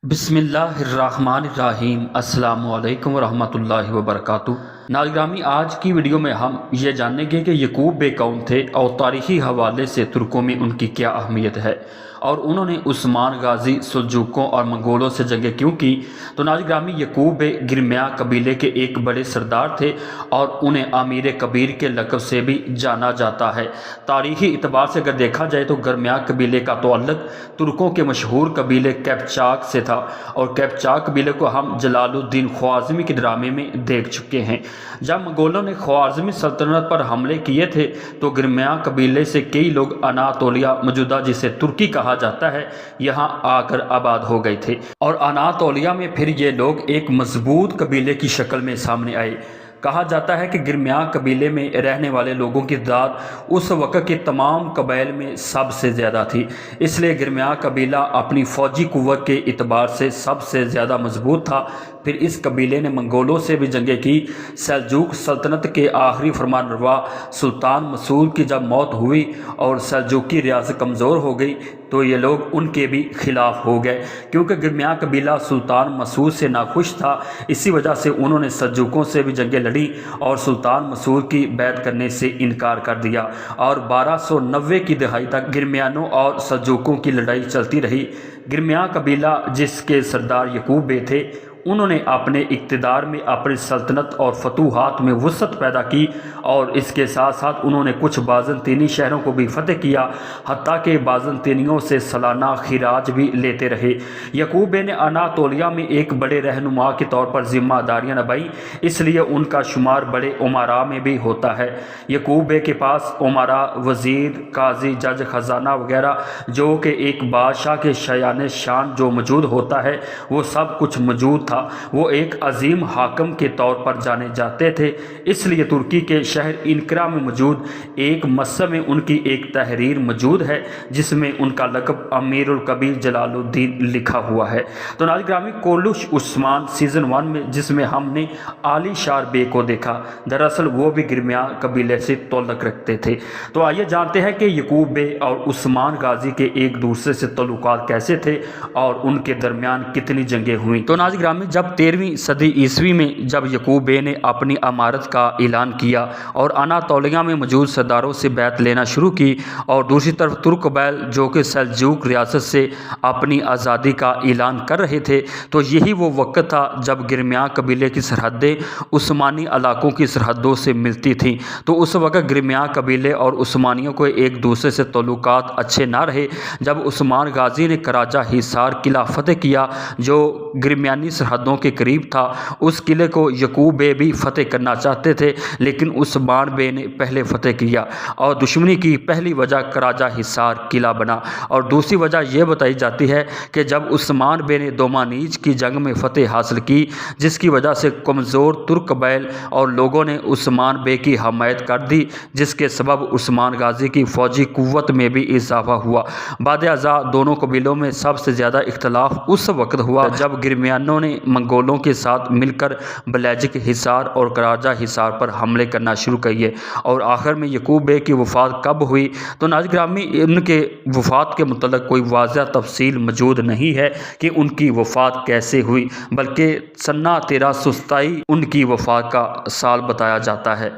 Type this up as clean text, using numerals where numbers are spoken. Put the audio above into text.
بسم اللہ الرحمن الرحیم۔ السلام علیکم ورحمۃ اللہ وبرکاتہ۔ ناظرین گرامی، آج کی ویڈیو میں ہم یہ جانیں گے کہ یعقوب بے کون تھے اور تاریخی حوالے سے ترکوں میں ان کی کیا اہمیت ہے اور انہوں نے عثمان غازی، سلجوقوں اور منگولوں سے جنگیں کیوں کی۔ تو ناظرین گرامی، یعقوب بے گرمیاں قبیلے کے ایک بڑے سردار تھے اور انہیں امیر کبیر کے لقب سے بھی جانا جاتا ہے۔ تاریخی اعتبار سے اگر دیکھا جائے تو گرمیاں قبیلے کا تعلق ترکوں کے مشہور قبیلے قیپچاک سے تھا، اور قیپچاک قبیلے کو ہم جلال الدین خوارزمی کے ڈرامے میں دیکھ چکے ہیں۔ جب منگولوں نے خوارزمی سلطنت پر حملے کیے تھے تو گرمیاں قبیلے سے کئی لوگ اناطولیہ، موجودہ جسے ترکی کہا جاتا ہے، یہاں آ کر آباد ہو گئے تھے، اور اناطولیہ میں پھر یہ لوگ ایک مضبوط قبیلے کی شکل میں سامنے آئے۔ کہا جاتا ہے کہ گرمیاں قبیلے میں رہنے والے لوگوں کی تعداد اس وقت کے تمام قبائل میں سب سے زیادہ تھی، اس لیے گرمیاں قبیلہ اپنی فوجی قوت کے اعتبار سے سب سے زیادہ مضبوط تھا۔ پھر اس قبیلے نے منگولوں سے بھی جنگیں کی۔ سلجوق سلطنت کے آخری فرمانروا سلطان مسعود کی جب موت ہوئی اور سلجوقی ریاست کمزور ہو گئی تو یہ لوگ ان کے بھی خلاف ہو گئے، کیونکہ گرمیاں قبیلہ سلطان مسعود سے ناخوش تھا۔ اسی وجہ سے انہوں نے سلجوقوں سے بھی جنگیں لڑیں اور سلطان مسعود کی بیعت کرنے سے انکار کر دیا، اور 1290 کی دہائی تک گرمیانوں اور سلجوقوں کی لڑائی چلتی رہی۔ گرمیاں قبیلہ جس کے سردار یعقوب بے تھے، انہوں نے اپنے اقتدار میں اپنی سلطنت اور فتوحات میں وسعت پیدا کی، اور اس کے ساتھ ساتھ انہوں نے کچھ بازنطینی شہروں کو بھی فتح کیا، حتیٰ کہ بازنطینیوں سے سالانہ خراج بھی لیتے رہے۔ یعقوب بے نے اناطولیہ میں ایک بڑے رہنما کے طور پر ذمہ داریاں نبھائیں، اس لیے ان کا شمار بڑے امراء میں بھی ہوتا ہے۔ یعقوب بے کے پاس امراء، وزیر، قاضی، جج، خزانہ وغیرہ جو کہ ایک بادشاہ کے شایان شان جو موجود ہوتا ہے وہ سب کچھ موجود تھا۔ وہ ایک عظیم حاکم کے طور پر جانے جاتے تھے، اس لیے ترکی کے شہر انقرہ میں موجود ایک مسجد میں ان کی ایک تحریر موجود ہے جس میں ان کا لقب امیر الکبیر جلال الدین لکھا ہوا ہے۔ تو ناظرین گرامی، کولوش عثمان سیزن 1 میں جس میں ہم نے علی شار بے کو دیکھا، دراصل وہ بھی گرمیاں قبیلے سے تعلق رکھتے تھے۔ تو آئیے جانتے ہیں کہ یعقوب بے اور عثمان غازی کے ایک دوسرے سے تعلقات کیسے تھے اور ان کے درمیان کتنی جنگیں ہوئیں۔ تو ناظرین گرامی، جب 13ویں صدی عیسوی میں جب یعقوب بے نے اپنی امارت کا اعلان کیا اور اناطولیہ میں موجود سرداروں سے بیعت لینا شروع کی، اور دوسری طرف ترک قبائل جو کہ سلجوق ریاست سے اپنی آزادی کا اعلان کر رہے تھے، تو یہی وہ وقت تھا جب گرمیاں قبیلے کی سرحدیں عثمانی علاقوں کی سرحدوں سے ملتی تھیں۔ تو اس وقت گرمیاں قبیلے اور عثمانیوں کو ایک دوسرے سے تعلقات اچھے نہ رہے۔ جب عثمان غازی نے کراجہ حصار قلعہ فتح کیا جو گرمیانی سرحدوں کے قریب تھا، اس قلعے کو یعقوب بے بھی فتح کرنا چاہتے تھے، لیکن عثمان بے نے پہلے فتح کیا، اور دشمنی کی پہلی وجہ کراجہ حصار قلعہ بنا، اور دوسری وجہ یہ بتائی جاتی ہے کہ جب عثمان بے نے دومانیج کی جنگ میں فتح حاصل کی، جس کی وجہ سے کمزور ترک قبائل اور لوگوں نے عثمان بے کی حمایت کر دی، جس کے سبب عثمان غازی کی فوجی قوت میں بھی اضافہ ہوا۔ بعد ازاں دونوں قبیلوں میں سب سے زیادہ اختلاف اس وقت ہوا جب گرمیانوں نے منگولوں کے ساتھ مل کر بلیجک حصار اور کراجہ حصار پر حملے کرنا شروع کیے، اور آخر میں یعقوب بے کی وفات کب ہوئی؟ تو ناظرین گرامی، ان کے وفات کے متعلق کوئی واضح تفصیل موجود نہیں ہے کہ ان کی وفات کیسے ہوئی، بلکہ سنہ 1327 ان کی وفات کا سال بتایا جاتا ہے۔